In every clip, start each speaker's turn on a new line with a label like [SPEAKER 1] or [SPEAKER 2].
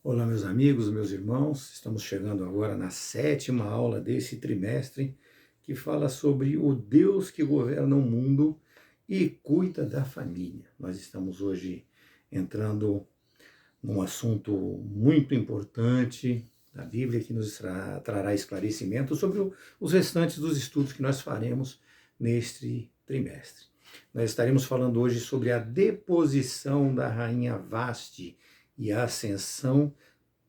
[SPEAKER 1] Olá, meus amigos, meus irmãos, estamos chegando agora na 7ª aula desse trimestre, que fala sobre o Deus que governa o mundo e cuida da família. Nós estamos hoje entrando num assunto muito importante da Bíblia, que nos trará esclarecimento sobre os restantes dos estudos que nós faremos neste trimestre. Nós estaremos falando hoje sobre a deposição da rainha Vasti e a ascensão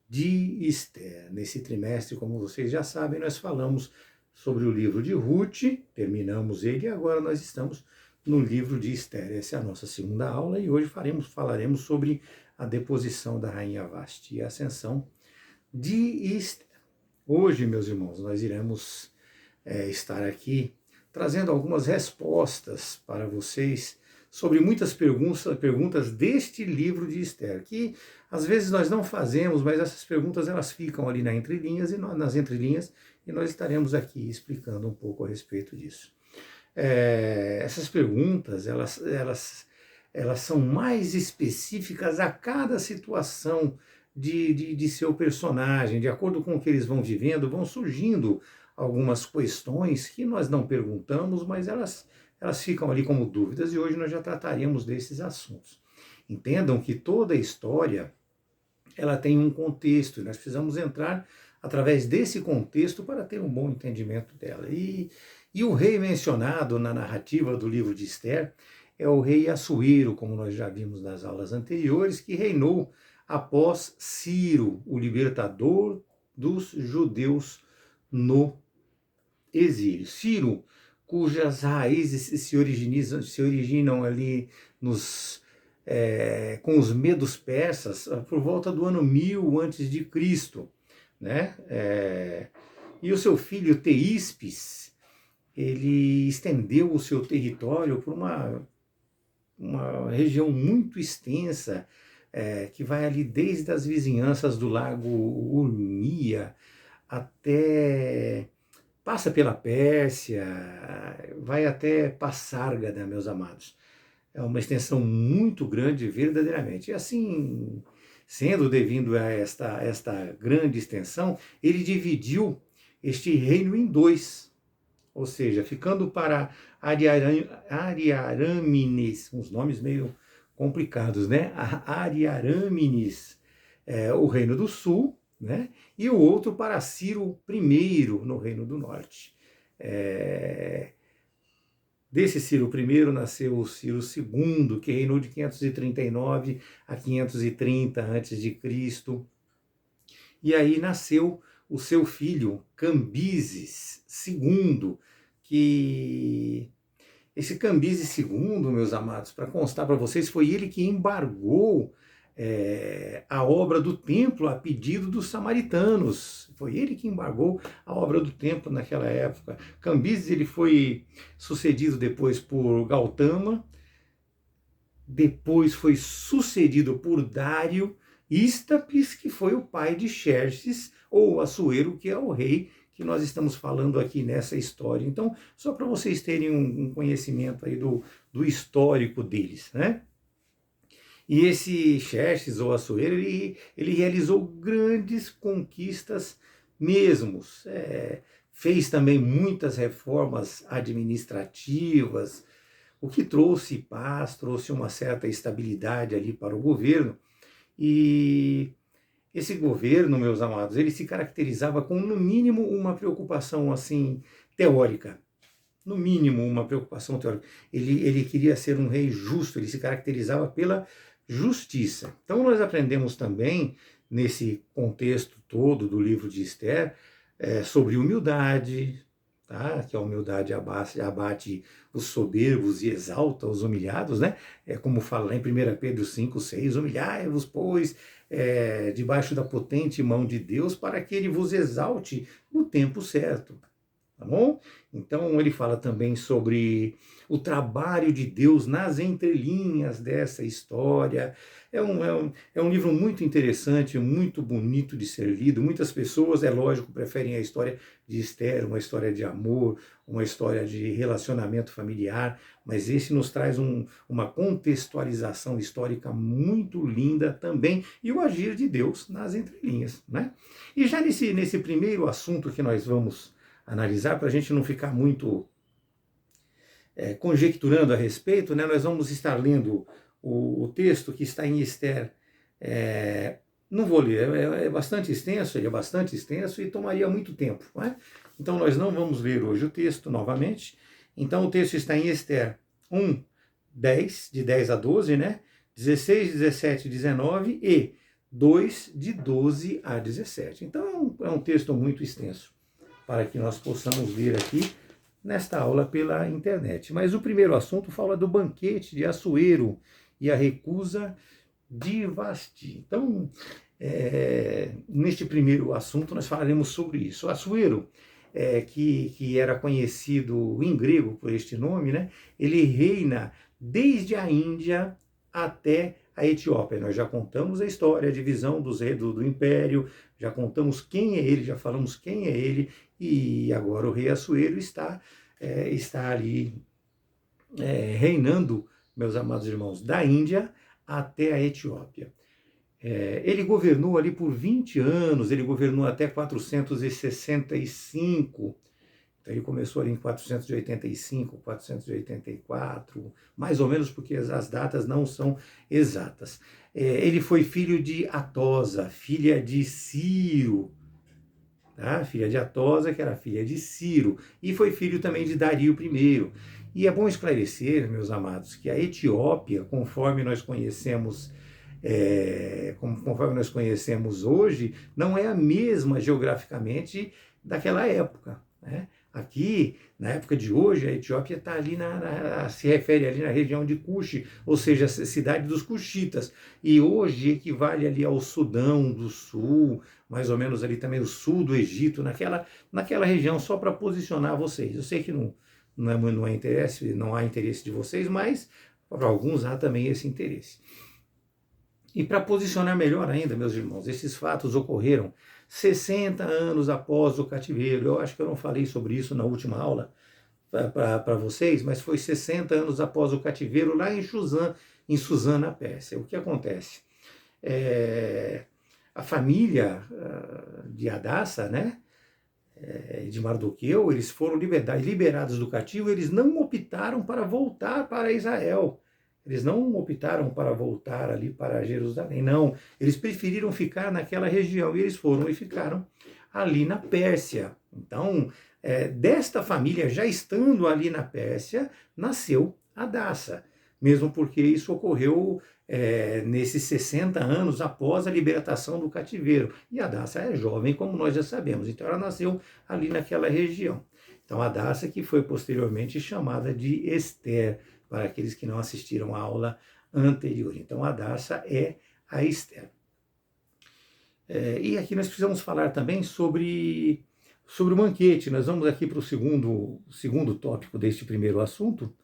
[SPEAKER 1] de Esther. Nesse trimestre, como vocês já sabem, nós falamos sobre o livro de Ruth, terminamos ele e agora nós estamos no livro de Esther. Essa é a nossa segunda aula e hoje falaremos sobre a deposição da rainha Vasti e a ascensão de Esther. Hoje, meus irmãos, nós iremos estar aqui trazendo algumas respostas para vocês sobre muitas perguntas deste livro de Esther, que às vezes nós não fazemos, mas essas perguntas elas ficam ali nas entrelinhas, e nós estaremos aqui explicando um pouco a respeito disso. Essas perguntas, elas são mais específicas a cada situação de seu personagem, de acordo com o que eles vão vivendo, vão surgindo algumas questões que nós não perguntamos, mas elas ficam ali como dúvidas, e hoje nós já trataremos desses assuntos. Entendam que toda a história, ela tem um contexto, e nós precisamos entrar através desse contexto para ter um bom entendimento dela. E o rei mencionado na narrativa do livro de Esther é o rei Assuero, como nós já vimos nas aulas anteriores, que reinou após Ciro, o libertador dos judeus no exílio. Ciro, cujas raízes se originam ali com os medos persas por volta do ano 1000 a.C., né? E o seu filho Teíspes, ele estendeu o seu território por uma região muito extensa, que vai ali desde as vizinhanças do lago Urmia passa pela Pérsia, vai até Passárgada, meus amados. É uma extensão muito grande, verdadeiramente. E assim, sendo devido a esta grande extensão, ele dividiu este reino em dois. Ou seja, ficando para Ariarámenes, uns nomes meio complicados, né? Ariarámenes, o reino do sul, né? E o outro para Ciro I, no Reino do Norte. Desse Ciro I nasceu o Ciro II, que reinou de 539 a 530 a.C. E aí nasceu o seu filho Cambises II, que esse Cambises II, meus amados, para constar para vocês, foi ele que embargou a obra do templo a pedido dos samaritanos. Foi ele que embargou a obra do templo naquela época. Cambises, ele foi sucedido depois por Gautama, depois foi sucedido por Dário Ístapes, que foi o pai de Xerxes, ou Assuero, que é o rei que nós estamos falando aqui nessa história. Então, só para vocês terem um conhecimento aí do histórico deles, né? E esse Xerxes, ou Assuero, ele realizou grandes conquistas mesmos. Fez também muitas reformas administrativas, o que trouxe paz, trouxe uma certa estabilidade ali para o governo. E esse governo, meus amados, ele se caracterizava com, no mínimo, uma preocupação assim teórica. No mínimo, uma preocupação teórica. Ele queria ser um rei justo, ele se caracterizava pela justiça. Então nós aprendemos também, nesse contexto todo do livro de Esther, sobre humildade, tá? Que a humildade abate os soberbos e exalta os humilhados, né? Como fala lá em 1 Pedro 5,6, humilhai-vos, pois, debaixo da potente mão de Deus, para que ele vos exalte no tempo certo. Tá bom? Então ele fala também sobre o trabalho de Deus nas entrelinhas dessa história, É um livro muito interessante, muito bonito de ser lido. Muitas pessoas, é lógico, preferem a história de Esther, uma história de amor, uma história de relacionamento familiar, mas esse nos traz uma contextualização histórica muito linda também, e o agir de Deus nas entrelinhas, né? E já nesse primeiro assunto que nós vamos analisar, para a gente não ficar muito conjecturando a respeito, né, nós vamos estar lendo o texto que está em Esther. Não vou ler, é bastante extenso, ele é bastante extenso e tomaria muito tempo, não é? Então nós não vamos ler hoje o texto novamente. Então o texto está em Esther 1, 10, de 10 a 12, né? 16, 17, 19 e 2, de 12 a 17. Então é um texto muito extenso para que nós possamos ler aqui nesta aula pela internet. Mas o primeiro assunto fala do banquete de Assuero e a recusa de Vasti. Então, neste primeiro assunto nós falaremos sobre isso. Assuero, que era conhecido em grego por este nome, né? Ele reina desde a Índia até a Etiópia. Nós já contamos a história, a divisão do império, já contamos quem é ele, já falamos quem é ele, e agora o rei Assuero está ali reinando, meus amados irmãos, da Índia até a Etiópia. Ele governou ali por 20 anos, ele governou até 465, então ele começou ali em 485, 484, mais ou menos, porque as datas não são exatas. Ele foi filho de Atosa, filha de Ciro, tá? Filha de Atosa, que era filha de Ciro, e foi filho também de Dario I. E é bom esclarecer, meus amados, que a Etiópia, conforme nós conhecemos hoje, não é a mesma geograficamente daquela época, né? Aqui, na época de hoje, a Etiópia está ali, se refere ali na região de Cuxi, ou seja, a cidade dos Cuxitas, e hoje equivale ali ao Sudão do Sul, mais ou menos ali também o sul do Egito, naquela região, só para posicionar vocês. Eu sei que não há interesse de vocês, mas para alguns há também esse interesse. E para posicionar melhor ainda, meus irmãos, esses fatos ocorreram 60 anos após o cativeiro. Eu acho que eu não falei sobre isso na última aula para vocês, mas foi 60 anos após o cativeiro lá em Suzã, na Pérsia. O que acontece? A família de Hadassa, né, de Mardoqueu, eles foram liberados do cativo, eles não optaram para voltar para Israel. Eles não optaram para voltar ali para Jerusalém, não. Eles preferiram ficar naquela região e eles foram e ficaram ali na Pérsia. Então, desta família, já estando ali na Pérsia, nasceu Hadassa. Mesmo porque isso ocorreu nesses 60 anos após a libertação do cativeiro. E Hadassa é jovem, como nós já sabemos. Então, ela nasceu ali naquela região. Então, Hadassa, que foi posteriormente chamada de Esther, para aqueles que não assistiram à aula anterior. Então, Hadassa é a Esther. E aqui nós precisamos falar também sobre o banquete. Nós vamos aqui para o segundo tópico deste primeiro assunto.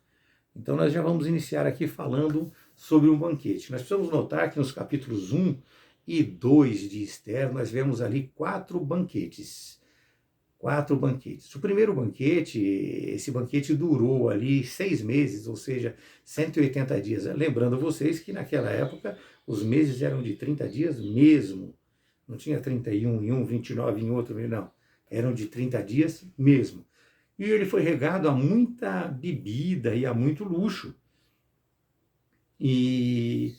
[SPEAKER 1] Então, nós já vamos iniciar aqui falando sobre um banquete. Nós precisamos notar que nos capítulos 1 e 2 de Esther, nós vemos ali 4 banquetes. 4 banquetes. O primeiro banquete, esse banquete durou ali 6 meses, ou seja, 180 dias. Lembrando vocês que naquela época os meses eram de 30 dias mesmo. Não tinha 31 em um, 29 em outro, não. Eram de 30 dias mesmo. E ele foi regado a muita bebida e a muito luxo. E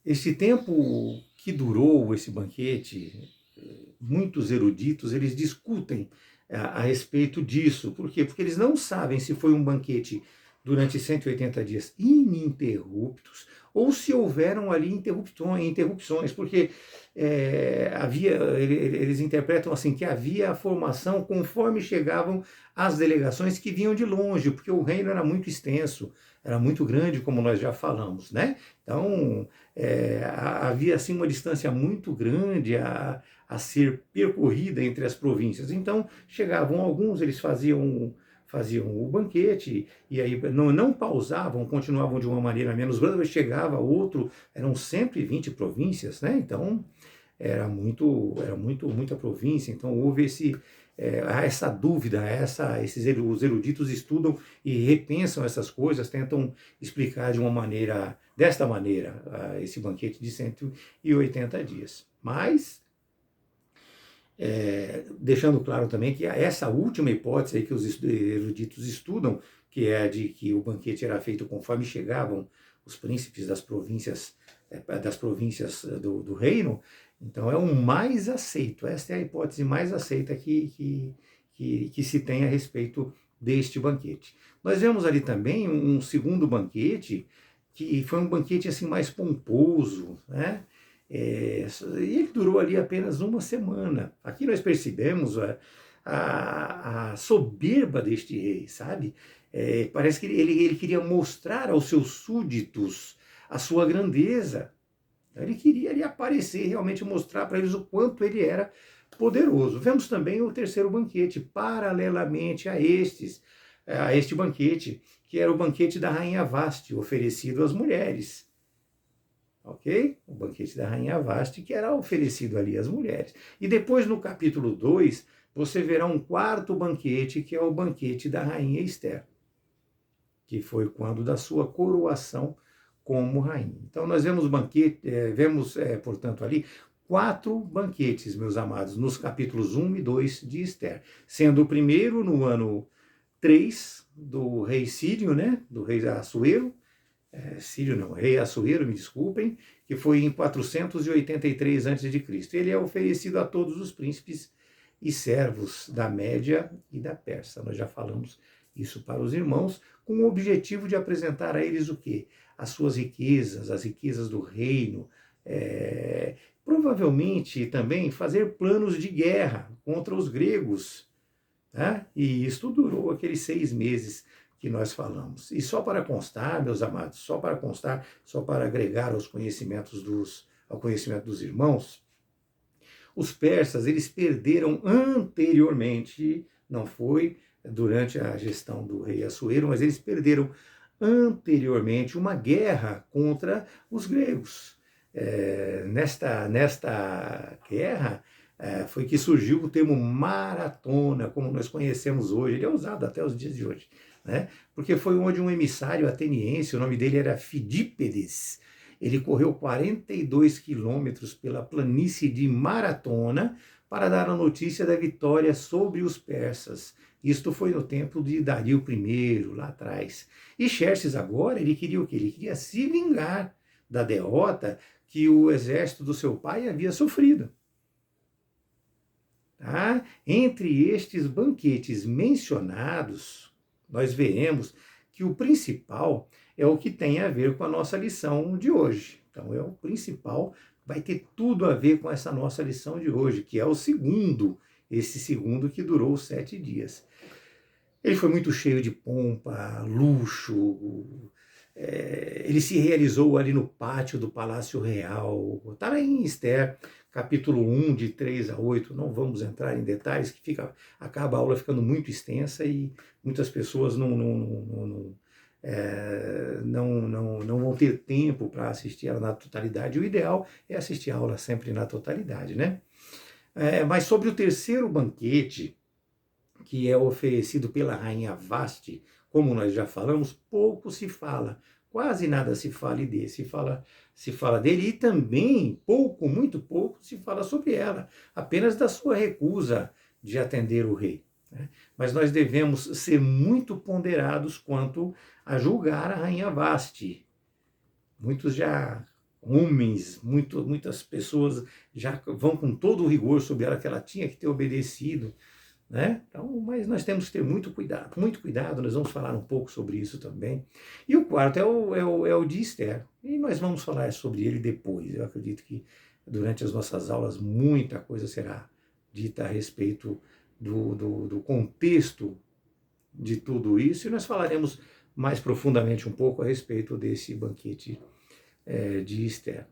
[SPEAKER 1] esse tempo que durou esse banquete, muitos eruditos, eles discutem a respeito disso. Por quê? Porque eles não sabem se foi um banquete durante 180 dias ininterruptos ou se houveram ali interrupções, porque eles interpretam assim que havia a formação conforme chegavam as delegações que vinham de longe, porque o reino era muito extenso, era muito grande, como nós já falamos, né? Então, havia assim uma distância muito grande a ser percorrida entre as províncias. Então, chegavam alguns, eles faziam faziam o banquete, e aí não pausavam, continuavam de uma maneira menos branda, mas chegava outro, eram 120 províncias, né? Então, muita província, então houve essa dúvida, os eruditos estudam e repensam essas coisas, tentam explicar desta maneira, esse banquete de 180 dias. Mas, deixando claro também que essa última hipótese aí que os eruditos estudam, que é a de que o banquete era feito conforme chegavam os príncipes das províncias do reino, então é o mais aceito, esta é a hipótese mais aceita que se tem a respeito deste banquete. Nós vemos ali também um segundo banquete, que foi um banquete assim mais pomposo, né? E ele durou ali apenas uma semana. Aqui nós percebemos a soberba deste rei, sabe? Parece que ele queria mostrar aos seus súditos a sua grandeza. Ele queria ali aparecer, realmente mostrar para eles o quanto ele era poderoso. Vemos também o terceiro banquete, paralelamente a este banquete, que era o banquete da rainha Vasti, oferecido às mulheres. Ok? O banquete da rainha Vasti, que era oferecido ali às mulheres. E depois, no capítulo 2, você verá um quarto banquete, que é o banquete da rainha Ester, que foi quando da sua coroação como rainha. Então nós vemos, portanto, ali 4 banquetes, meus amados, nos capítulos 1 e 2 de Ester, sendo o primeiro no ano 3 do rei Sírio, né, do rei Assuero, rei Assuero, me desculpem, que foi em 483 a.C. Ele é oferecido a todos os príncipes e servos da Média e da Pérsia. Nós já falamos isso para os irmãos, com o objetivo de apresentar a eles o quê? As suas riquezas, as riquezas do reino, provavelmente também fazer planos de guerra contra os gregos. Né? E isso durou aqueles 6 meses que nós falamos. E só para constar, meus amados, só para agregar ao conhecimento dos irmãos, os persas, eles perderam anteriormente, não foi durante a gestão do rei Assuero, mas eles perderam anteriormente uma guerra contra os gregos. Nesta guerra foi que surgiu o termo maratona, como nós conhecemos hoje. Ele é usado até os dias de hoje, né? Porque foi onde um emissário ateniense, o nome dele era Fidípedes, ele correu 42 quilômetros pela planície de Maratona para dar a notícia da vitória sobre os persas. Isto foi no tempo de Dario I, lá atrás. E Xerxes agora, ele queria o quê? Ele queria se vingar da derrota que o exército do seu pai havia sofrido. Tá? Entre estes banquetes mencionados, nós veremos que o principal é o que tem a ver com a nossa lição de hoje. Então, é o principal, vai ter tudo a ver com essa nossa lição de hoje, que é o segundo, esse segundo que durou 7 dias. Ele foi muito cheio de pompa, luxo, ele se realizou ali no pátio do Palácio Real. Está lá em Ester, capítulo 1, de 3 a 8. Não vamos entrar em detalhes, que acaba a aula ficando muito extensa e muitas pessoas não vão ter tempo para assistir ela na totalidade. O ideal é assistir a aula sempre na totalidade, né? Mas sobre o terceiro banquete, que é oferecido pela rainha Vasti, como nós já falamos, pouco se fala, quase nada se fala dele, e também muito pouco se fala sobre ela, apenas da sua recusa de atender o rei. Né? Mas nós devemos ser muito ponderados quanto a julgar a rainha Vasti. Muitas pessoas já vão com todo o rigor sobre ela, que ela tinha que ter obedecido, né? Então, mas nós temos que ter muito cuidado, nós vamos falar um pouco sobre isso também. E o quarto é o de Ester, e nós vamos falar sobre ele depois. Eu acredito que durante as nossas aulas muita coisa será dita a respeito do contexto de tudo isso, e nós falaremos mais profundamente um pouco a respeito desse banquete de Ester.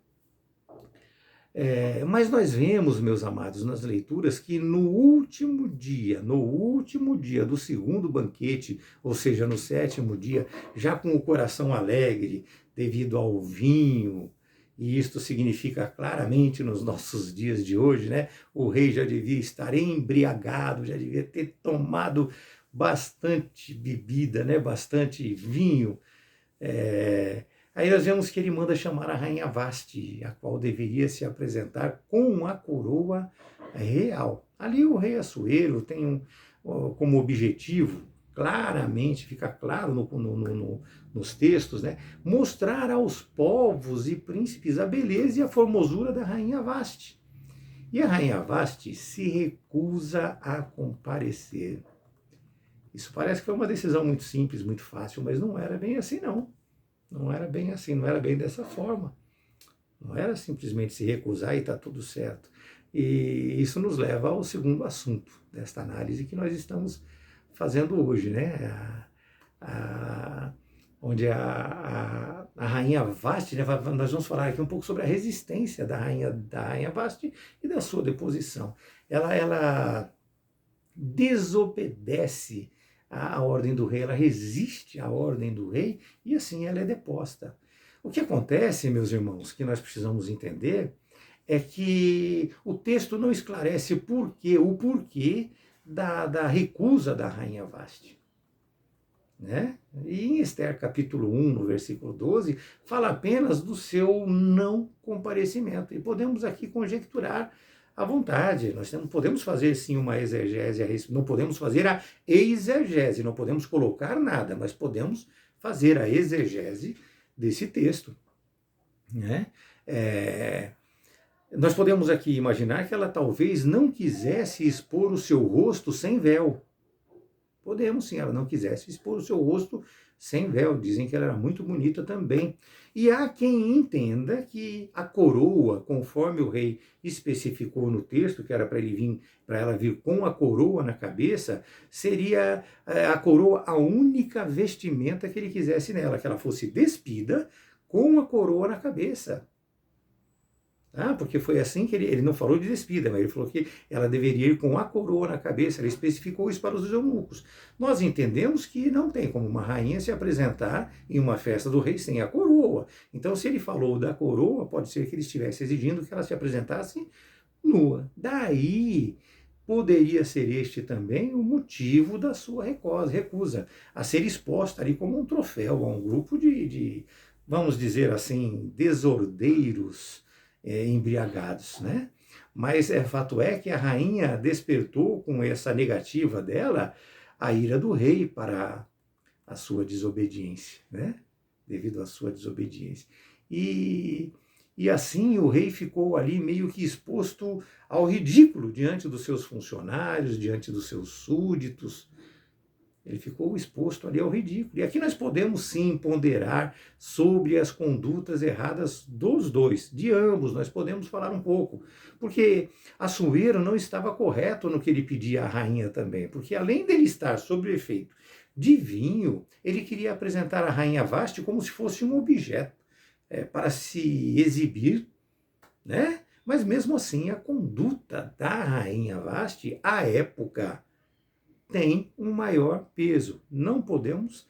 [SPEAKER 1] Mas nós vemos, meus amados, nas leituras que no último dia do segundo banquete, ou seja, no sétimo dia, já com o coração alegre devido ao vinho, e isto significa claramente nos nossos dias de hoje, né? O rei já devia estar embriagado, já devia ter tomado bastante bebida, né? Bastante vinho. É, Aí nós vemos que ele manda chamar a rainha Vasti, a qual deveria se apresentar com a coroa real. Ali o rei Assuero tem como objetivo, claramente, fica claro nos textos, né, mostrar aos povos e príncipes a beleza e a formosura da rainha Vasti. E a rainha Vasti se recusa a comparecer. Isso parece que foi uma decisão muito simples, muito fácil, mas não era bem assim, não. Não era bem assim, não era bem dessa forma. Não era simplesmente se recusar e está tudo certo. E isso nos leva ao segundo assunto desta análise que nós estamos fazendo hoje, né? Onde a rainha Vasti, né? Nós vamos falar aqui um pouco sobre a resistência da rainha Vasti e da sua deposição. Ela desobedece a ordem do rei, ela resiste à ordem do rei e assim ela é deposta. O que acontece, meus irmãos, que nós precisamos entender é que o texto não esclarece o porquê da recusa da rainha Vasti. Né? E em Esther capítulo 1, no versículo 12, fala apenas do seu não comparecimento. E podemos aqui conjecturar à vontade. Nós não podemos fazer sim uma exegese, não podemos fazer a exegese, não podemos colocar nada, mas podemos fazer a exegese desse texto. Né? Nós podemos aqui imaginar que ela talvez não quisesse expor o seu rosto sem véu. Podemos sim, ela não quisesse expor o seu rosto sem véu. Dizem que ela era muito bonita também. E há quem entenda que a coroa, conforme o rei especificou no texto, que era para ela vir com a coroa na cabeça, seria a coroa a única vestimenta que ele quisesse nela, que ela fosse despida com a coroa na cabeça. Porque foi assim que ele não falou de despida, mas ele falou que ela deveria ir com a coroa na cabeça, ele especificou isso para os eunucos. Nós entendemos que não tem como uma rainha se apresentar em uma festa do rei sem a coroa. Então, se ele falou da coroa, pode ser que ele estivesse exigindo que ela se apresentasse nua. Daí, poderia ser este também o motivo da sua recusa, a ser exposta ali como um troféu a um grupo de vamos dizer assim, desordeiros, embriagados, né? Mas fato é que a rainha despertou com essa negativa dela a ira do rei para a sua desobediência, né? Devido à sua desobediência. E assim o rei ficou ali meio que exposto ao ridículo diante dos seus funcionários, diante dos seus súditos. Ele ficou exposto ali ao ridículo. E aqui nós podemos sim ponderar sobre as condutas erradas dos dois, de ambos, nós podemos falar um pouco. Porque Assuero não estava correto no que ele pedia à rainha também, porque além dele estar sob o efeito de vinho, ele queria apresentar a rainha Vasti como se fosse um objeto para se exibir, né? Mas mesmo assim a conduta da rainha Vasti, à época, tem um maior peso. Não podemos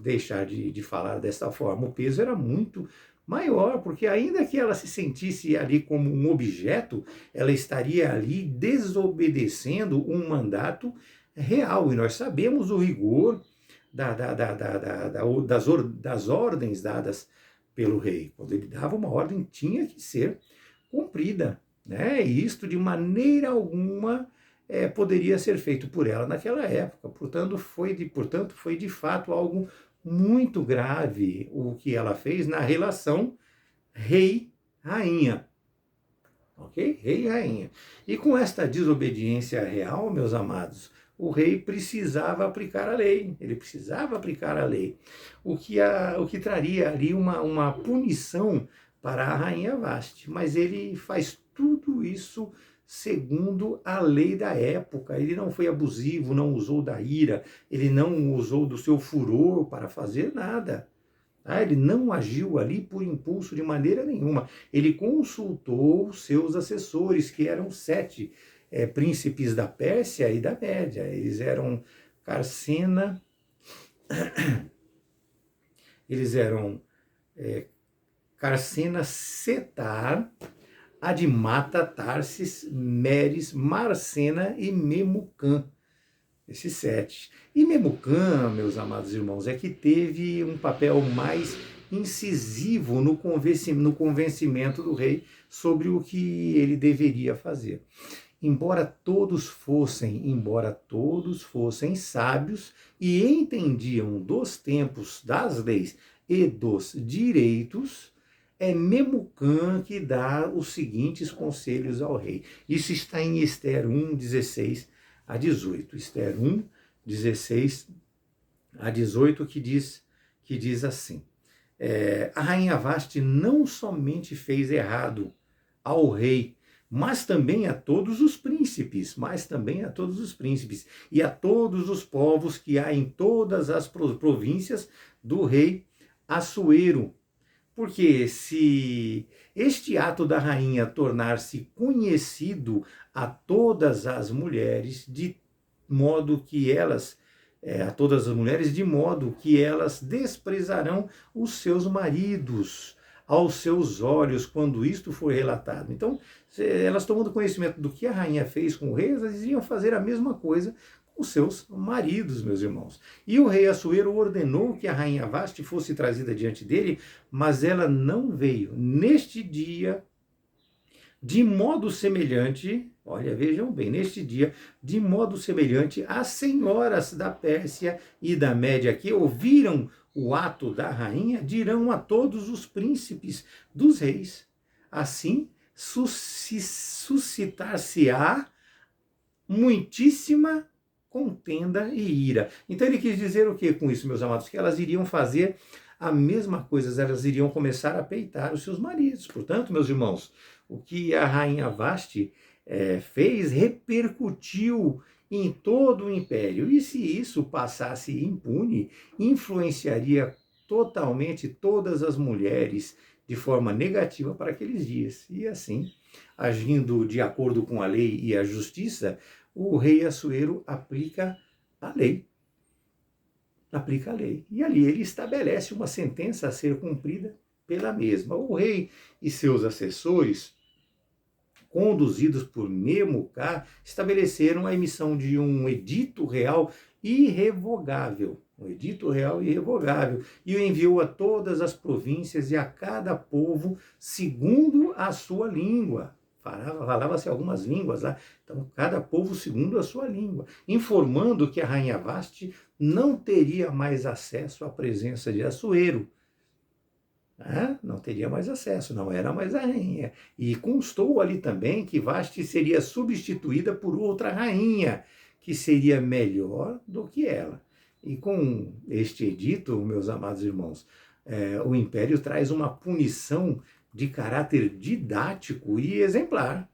[SPEAKER 1] deixar de falar dessa forma. O peso era muito maior, porque ainda que ela se sentisse ali como um objeto, ela estaria ali desobedecendo um mandato real. E nós sabemos o rigor das ordens dadas pelo rei. Quando ele dava uma ordem, tinha que ser cumprida. Né? E isto, de maneira alguma, poderia ser feito por ela naquela época. Portanto, foi de fato algo muito grave o que ela fez na relação rei-rainha. Ok? Rei e rainha. E com esta desobediência real, meus amados, o rei precisava aplicar a lei. Ele precisava aplicar a lei. O que traria ali uma punição para a rainha Vasti. Mas ele faz tudo isso segundo a lei da época. Ele não foi abusivo, não usou da ira, ele não usou do seu furor para fazer nada. Tá? Ele não agiu ali por impulso de maneira nenhuma. Ele consultou os seus assessores, que eram 7 príncipes da Pérsia e da Média. Eles eram Carcena, eles eram Carcena, Setar, Adimata, Tarsis, Meres, Marcena e Memucã. Esses 7. E Memucã, meus amados irmãos, é que teve um papel mais incisivo no convencimento do rei sobre o que ele deveria fazer. Embora todos fossem sábios e entendiam dos tempos, das leis e dos direitos, é Memucã que dá os seguintes conselhos ao rei. Isso está em Ester 1, 16 a 18. Ester 1, 16 a 18, que diz assim: a rainha Vasti não somente fez errado ao rei, mas também a todos os príncipes, e a todos os povos que há em todas as províncias do rei Assuero. Porque se este ato da rainha tornar-se conhecido a todas as mulheres, de modo que elas desprezarão os seus maridos aos seus olhos quando isto for relatado. Então, elas tomando conhecimento do que a rainha fez com o rei, elas iriam fazer a mesma coisa com seus maridos, meus irmãos. E o rei Assuero ordenou que a rainha Vasti fosse trazida diante dele, mas ela não veio. Neste dia, de modo semelhante, olha, vejam bem, neste dia, de modo semelhante, as senhoras da Pérsia e da Média que ouviram o ato da rainha dirão a todos os príncipes dos reis. Assim, suscitar-se-á muitíssima contenda e ira. Então ele quis dizer o que com isso, meus amados? Que elas iriam fazer a mesma coisa, elas iriam começar a peitar os seus maridos. Portanto, meus irmãos, o que a rainha Vasti fez repercutiu em todo o império. E se isso passasse impune, influenciaria totalmente todas as mulheres de forma negativa para aqueles dias. E assim, agindo de acordo com a lei e a justiça, o rei Assuero aplica a lei. E ali ele estabelece uma sentença a ser cumprida pela mesma. O rei e seus assessores, conduzidos por Memucã, estabeleceram a emissão de um edito real irrevogável. E o enviou a todas as províncias e a cada povo segundo a sua língua. Falava-se algumas línguas lá, então cada povo segundo a sua língua, informando que a rainha Vasti não teria mais acesso à presença de Assuero. Não teria mais acesso, não era mais a rainha. E constou ali também que Vasti seria substituída por outra rainha, que seria melhor do que ela. E com este edito, meus amados irmãos, o império traz uma punição de caráter didático e exemplar.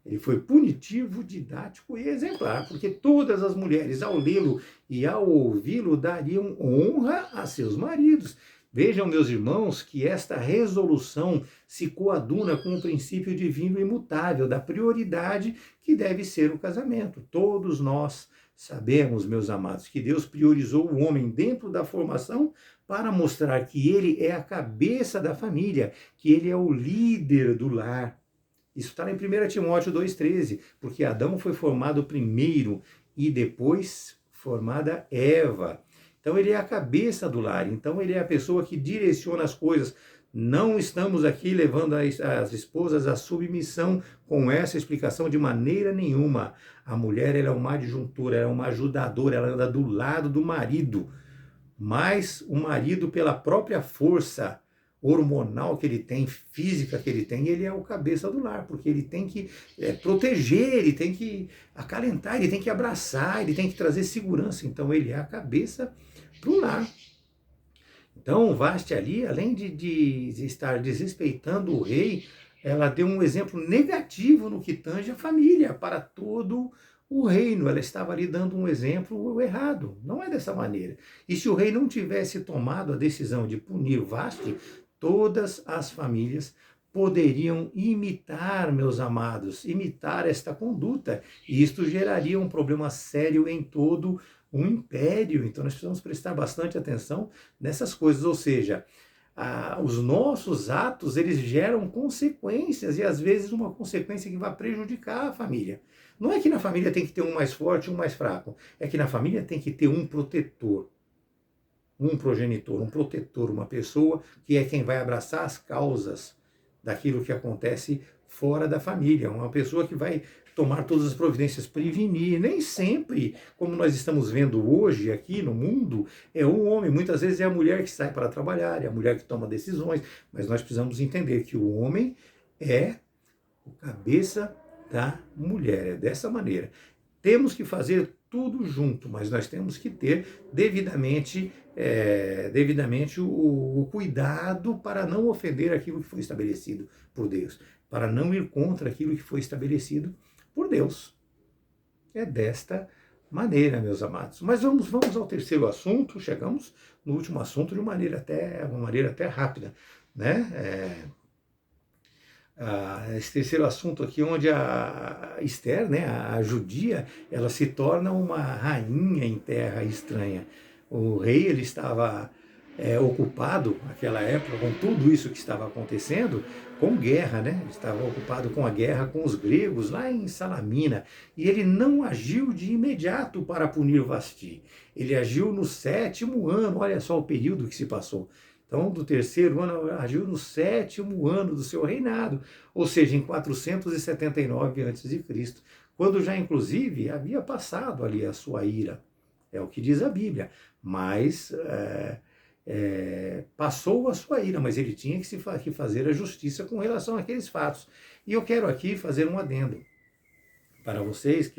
[SPEAKER 1] Ele foi punitivo, didático e exemplar, porque todas as mulheres, ao lê-lo e ao ouvi-lo, dariam honra a seus maridos. Vejam, meus irmãos, que esta resolução se coaduna com o princípio divino imutável da prioridade que deve ser o casamento. Todos nós sabemos, meus amados, que Deus priorizou o homem dentro da formação para mostrar que ele é a cabeça da família, que ele é o líder do lar. Isso está em 1 Timóteo 2,13, porque Adão foi formado primeiro e depois formada Eva. Então ele é a cabeça do lar, então ele é a pessoa que direciona as coisas. Não estamos aqui levando as esposas à submissão com essa explicação de maneira nenhuma. A mulher ela é uma adjuntora, ela é uma ajudadora, ela anda do lado do marido. Mas o marido, pela própria força hormonal que ele tem, física que ele tem, ele é o cabeça do lar, porque ele tem que proteger, ele tem que acalentar, ele tem que abraçar, ele tem que trazer segurança. Então ele é a cabeça para o lar. Então Vasti ali, além de estar desrespeitando o rei, ela deu um exemplo negativo no que tange a família, para todo o reino, ela estava ali dando um exemplo errado. Não é dessa maneira. E se o rei não tivesse tomado a decisão de punir Vasti, todas as famílias poderiam imitar, meus amados, imitar esta conduta. E isto geraria um problema sério em todo o império. Então nós precisamos prestar bastante atenção nessas coisas. Ou seja, os nossos atos, eles geram consequências, e às vezes uma consequência que vai prejudicar a família. Não é que na família tem que ter um mais forte e um mais fraco, é que na família tem que ter um protetor, um progenitor, um protetor, uma pessoa que é quem vai abraçar as causas daquilo que acontece fora da família, uma pessoa que vai tomar todas as providências, prevenir. Nem sempre, como nós estamos vendo hoje aqui no mundo, é o homem, muitas vezes é a mulher que sai para trabalhar, é a mulher que toma decisões, mas nós precisamos entender que o homem é o cabeça da mulher, é dessa maneira. Temos que fazer tudo junto, mas nós temos que ter devidamente o cuidado para não ofender aquilo que foi estabelecido por Deus, para não ir contra aquilo que foi estabelecido por Deus. É desta maneira, meus amados. Mas vamos ao terceiro assunto. Chegamos no último assunto de uma maneira até rápida, né? Esse terceiro assunto aqui, onde a Esther, né, a judia, ela se torna uma rainha em terra estranha. O rei, ele estava ocupado naquela época com tudo isso que estava acontecendo, com guerra, né? Ele estava ocupado com a guerra com os gregos lá em Salamina, e ele não agiu de imediato para punir Vasti. Ele agiu no 7º ano, olha só o período que se passou. Então, do 3º ano, agiu no 7º ano do seu reinado, ou seja, em 479 a.C., quando já, inclusive, havia passado ali a sua ira. É o que diz a Bíblia. Mas passou a sua ira, mas ele tinha que fazer a justiça com relação àqueles fatos. E eu quero aqui fazer um adendo para vocês,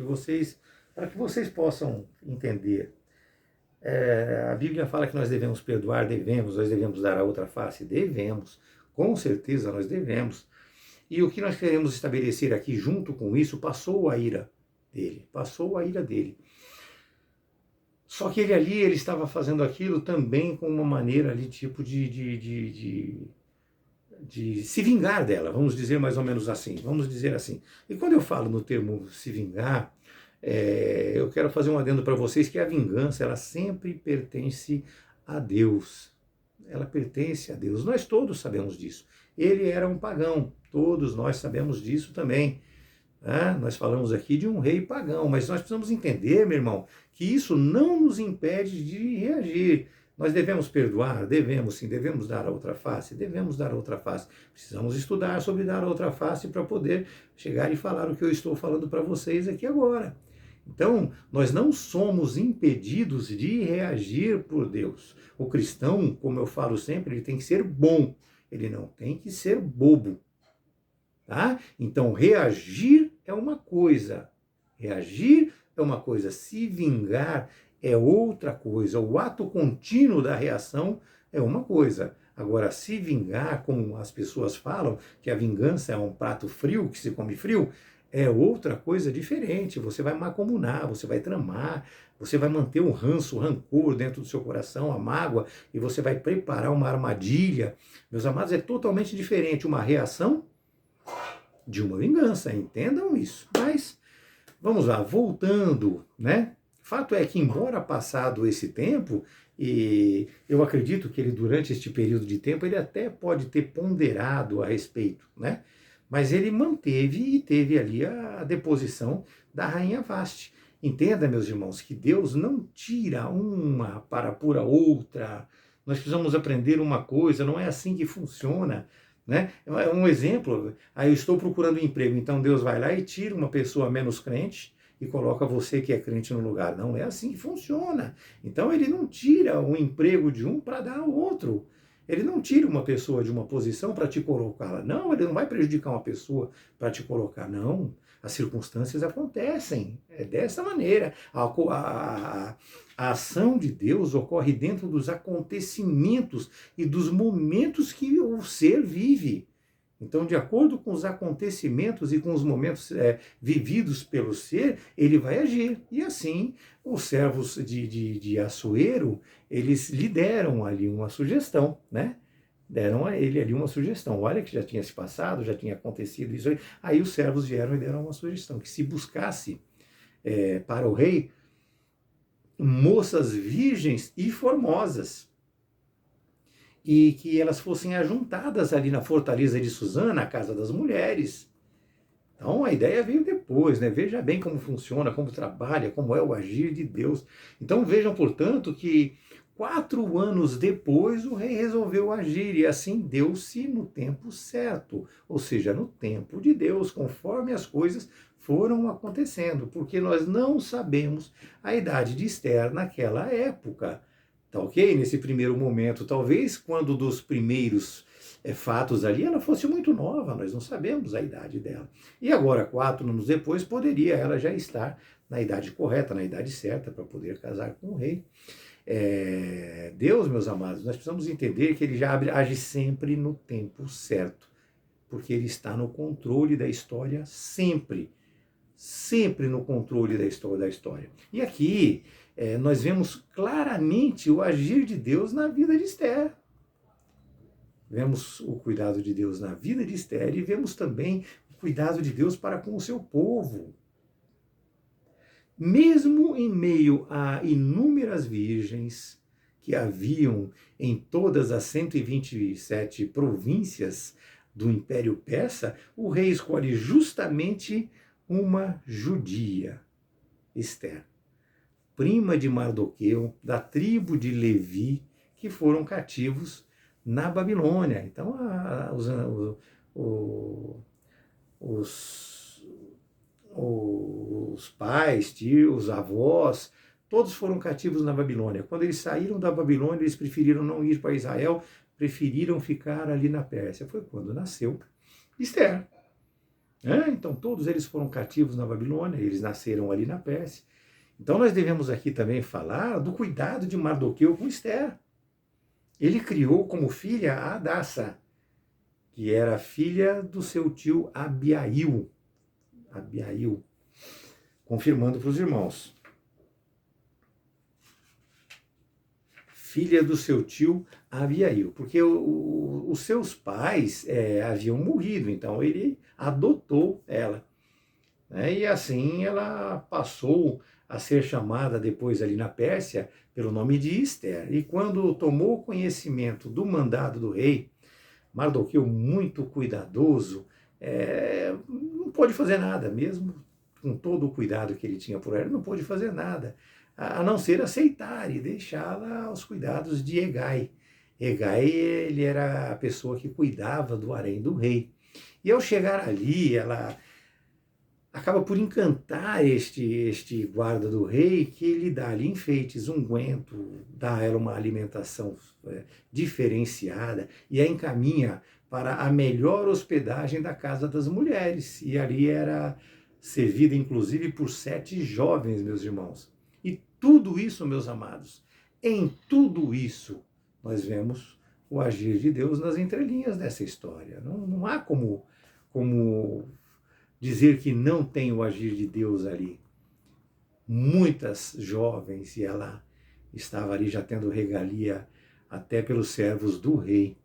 [SPEAKER 1] para que vocês possam entender. A Bíblia fala que nós devemos perdoar, nós devemos dar a outra face, devemos, com certeza nós devemos. E o que nós queremos estabelecer aqui junto com isso, passou a ira dele. Só que ele estava fazendo aquilo também com uma maneira ali, tipo de se vingar dela, vamos dizer mais ou menos assim, vamos dizer assim. E quando eu falo no termo se vingar, eu quero fazer um adendo para vocês que a vingança, ela sempre pertence a Deus. Ela pertence a Deus. Nós todos sabemos disso. Ele era um pagão, todos nós sabemos disso também. Nós falamos aqui de um rei pagão, mas nós precisamos entender, meu irmão, que isso não nos impede de reagir. Nós devemos perdoar? Devemos sim. Devemos dar a outra face? Devemos dar a outra face. Precisamos estudar sobre dar a outra face para poder chegar e falar o que eu estou falando para vocês aqui agora. Então, nós não somos impedidos de reagir por Deus. O cristão, como eu falo sempre, ele tem que ser bom, ele não tem que ser bobo. Tá? Então, reagir é uma coisa, se vingar é outra coisa. O ato contínuo da reação é uma coisa. Agora, se vingar, como as pessoas falam, que a vingança é um prato frio, que se come frio, é outra coisa diferente. Você vai mancomunar, você vai tramar, você vai manter um ranço, o rancor dentro do seu coração, a mágoa, e você vai preparar uma armadilha. Meus amados, é totalmente diferente uma reação de uma vingança, entendam isso. Mas, vamos lá, voltando, né? Fato é que, embora passado esse tempo, e eu acredito que ele, durante este período de tempo, ele até pode ter ponderado a respeito, né? Mas ele manteve e teve ali a deposição da rainha Vasti. Entenda, meus irmãos, que Deus não tira uma para pôr a outra. Nós precisamos aprender uma coisa, não é assim que funciona. Né? Um exemplo, eu estou procurando um emprego, então Deus vai lá e tira uma pessoa menos crente e coloca você que é crente no lugar. Não é assim que funciona. Então ele não tira o emprego de um para dar ao outro. Ele não tira uma pessoa de uma posição para te colocá-la. Não, ele não vai prejudicar uma pessoa para te colocar. Não, as circunstâncias acontecem. É dessa maneira. A ação de Deus ocorre dentro dos acontecimentos e dos momentos que o ser vive. Então, de acordo com os acontecimentos e com os momentos vividos pelo ser, ele vai agir. E assim, os servos de Assuero, eles lhe deram ali uma sugestão, né? Deram a ele ali uma sugestão. Olha que já tinha se passado, já tinha acontecido isso aí. Aí os servos vieram e deram uma sugestão, que se buscasse para o rei moças virgens e formosas, e que elas fossem ajuntadas ali na fortaleza de Suzana, a casa das mulheres. Então a ideia veio depois, né? Veja bem como funciona, como trabalha, como é o agir de Deus. Então vejam, portanto, que 4 anos depois o rei resolveu agir, e assim deu-se no tempo certo, ou seja, no tempo de Deus, conforme as coisas foram acontecendo, porque nós não sabemos a idade de Esther naquela época. Tá ok? Nesse primeiro momento, talvez quando dos primeiros fatos ali, ela fosse muito nova, nós não sabemos a idade dela. E agora, 4 anos depois, poderia ela já estar na idade correta, na idade certa, para poder casar com o rei. Deus, meus amados, nós precisamos entender que ele já age sempre no tempo certo, porque ele está no controle da história sempre. Sempre no controle da história. E aqui nós vemos claramente o agir de Deus na vida de Esther. Vemos o cuidado de Deus na vida de Esther e vemos também o cuidado de Deus para com o seu povo. Mesmo em meio a inúmeras virgens que haviam em todas as 127 províncias do Império Persa, o rei escolhe justamente uma judia, Esther, prima de Mardoqueu, da tribo de Levi, que foram cativos na Babilônia. Então, os pais, tios, avós, todos foram cativos na Babilônia. Quando eles saíram da Babilônia, eles preferiram não ir para Israel, preferiram ficar ali na Pérsia. Foi quando nasceu Esther. Então, todos eles foram cativos na Babilônia, eles nasceram ali na Pérsia. Então, nós devemos aqui também falar do cuidado de Mardoqueu com Esther. Ele criou como filha a Hadassa, que era filha do seu tio Abiail, confirmando para os irmãos. Filha do seu tio Abiail, porque os seus pais haviam morrido, então ele adotou ela. E assim ela passou a ser chamada depois ali na Pérsia pelo nome de Esther. E quando tomou conhecimento do mandado do rei, Mardoqueu, muito cuidadoso, não pôde fazer nada, mesmo com todo o cuidado que ele tinha por ela, não pôde fazer nada, a não ser aceitar e deixá-la aos cuidados de Hegai. Hegai, ele era a pessoa que cuidava do harém do rei. E ao chegar ali, ela acaba por encantar este guarda do rei, que lhe dá ali enfeites, unguento, dá a ela uma alimentação diferenciada e a encaminha para a melhor hospedagem da casa das mulheres. E ali era servida inclusive por 7 jovens, meus irmãos. E tudo isso, meus amados, em tudo isso nós vemos o agir de Deus nas entrelinhas dessa história. Não há como dizer que não tem o agir de Deus ali. Muitas jovens, e ela estava ali já tendo regalia até pelos servos do rei.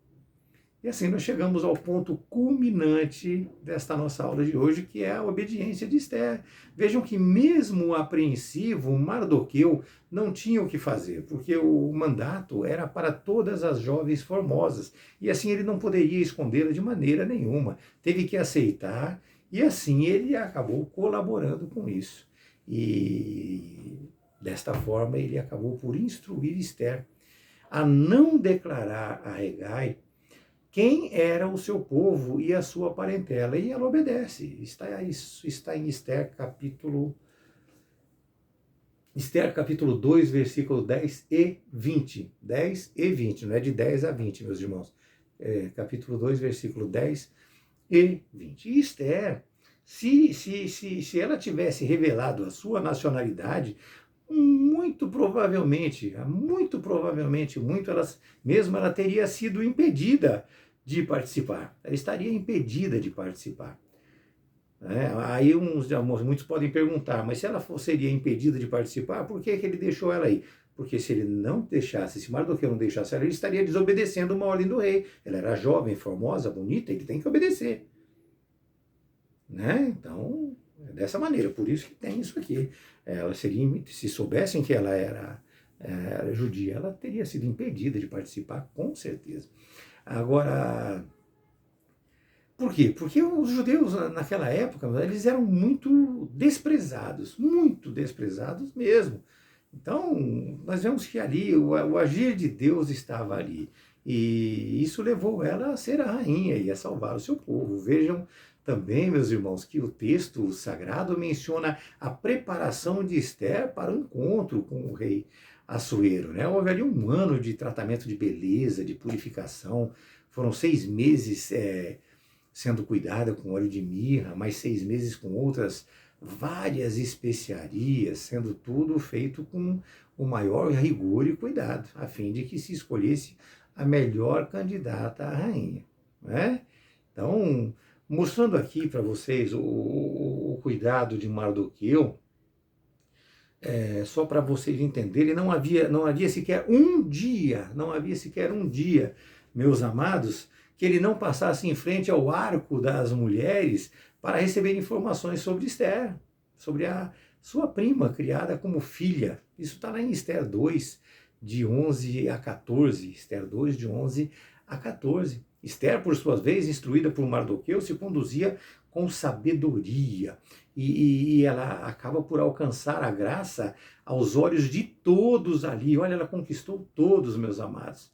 [SPEAKER 1] E assim nós chegamos ao ponto culminante desta nossa aula de hoje, que é a obediência de Esther. Vejam que mesmo apreensivo, Mardoqueu não tinha o que fazer, porque o mandato era para todas as jovens formosas, e assim ele não poderia escondê-la de maneira nenhuma. Teve que aceitar, e assim ele acabou colaborando com isso. E desta forma ele acabou por instruir Esther a não declarar a Hegai quem era o seu povo e a sua parentela. E ela obedece. Isso está em Esther capítulo 2, versículo 10 e 20. 10 e 20, não é de 10 a 20, meus irmãos. Capítulo 2, versículo 10 e 20. E Esther, se ela tivesse revelado a sua nacionalidade, muito provavelmente, ela teria sido impedida de participar. Ela estaria impedida de participar. Aí muitos podem perguntar, mas se ela seria impedida de participar, por que, que ele deixou ela aí? Porque se ele não deixasse, se Mardoqueu não deixasse ela, ele estaria desobedecendo uma ordem do rei. Ela era jovem, formosa, bonita, ele tem que obedecer. Então, é dessa maneira, por isso que tem isso aqui. Ela seria, se soubessem que ela era judia, ela teria sido impedida de participar, com certeza. Agora, por quê? Porque os judeus naquela época, eles eram muito desprezados mesmo. Então, nós vemos que ali o agir de Deus estava ali. E isso levou ela a ser a rainha e a salvar o seu povo. Vejam também, meus irmãos, que o texto sagrado menciona a preparação de Ester para o encontro com o rei Assuero. Houve ali um ano de tratamento de beleza, de purificação. Foram 6 meses sendo cuidada com óleo de mirra, mais 6 meses com outras várias especiarias, sendo tudo feito com o maior rigor e cuidado, a fim de que se escolhesse a melhor candidata à rainha. Então, mostrando aqui para vocês o cuidado de Mardoqueu, só para vocês entenderem, não havia sequer um dia, meus amados, que ele não passasse em frente ao arco das mulheres para receber informações sobre Ester, sobre a sua prima, criada como filha. Isso está lá em Ester 2, de 11 a 14. Ester 2, de 11 a 14. Ester, por sua vez, instruída por Mardoqueu, se conduzia com sabedoria. E ela acaba por alcançar a graça aos olhos de todos ali. Olha, ela conquistou todos, meus amados.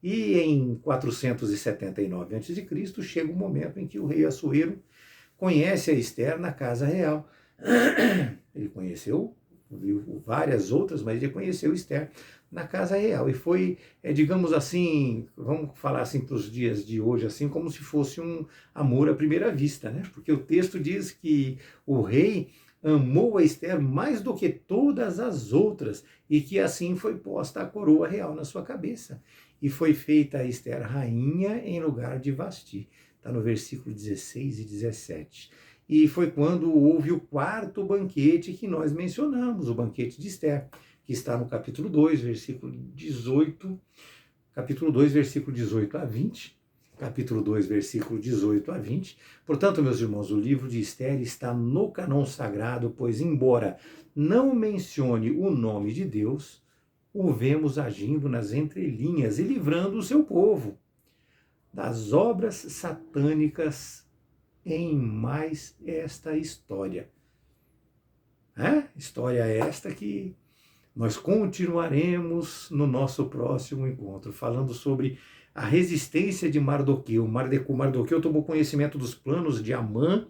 [SPEAKER 1] E em 479 a.C., chega o momento em que o rei Assuero conhece a Ester na casa real. Ele conheceu, viu várias outras, mas ele conheceu Ester na casa real. E foi, digamos assim, vamos falar assim para os dias de hoje, assim, como se fosse um amor à primeira vista, Porque o texto diz que o rei amou a Ester mais do que todas as outras, e que assim foi posta a coroa real na sua cabeça. E foi feita a Ester rainha em lugar de Vasti. Está no versículo 16 e 17. E foi quando houve o 4º banquete que nós mencionamos, o banquete de Ester, que está no capítulo 2, versículo 18, capítulo 2, versículo 18 a 20, capítulo 2, versículo 18 a 20. Portanto, meus irmãos, o livro de Ester está no cânon sagrado, pois embora não mencione o nome de Deus, o vemos agindo nas entrelinhas e livrando o seu povo das obras satânicas em mais esta história. História esta que nós continuaremos no nosso próximo encontro, falando sobre a resistência de Mardoqueu. Mardoqueu tomou conhecimento dos planos de Amã,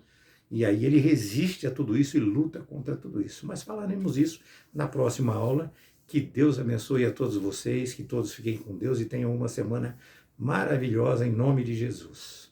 [SPEAKER 1] e aí ele resiste a tudo isso e luta contra tudo isso. Mas falaremos isso na próxima aula. Que Deus abençoe a todos vocês, que todos fiquem com Deus e tenham uma semana maravilhosa em nome de Jesus.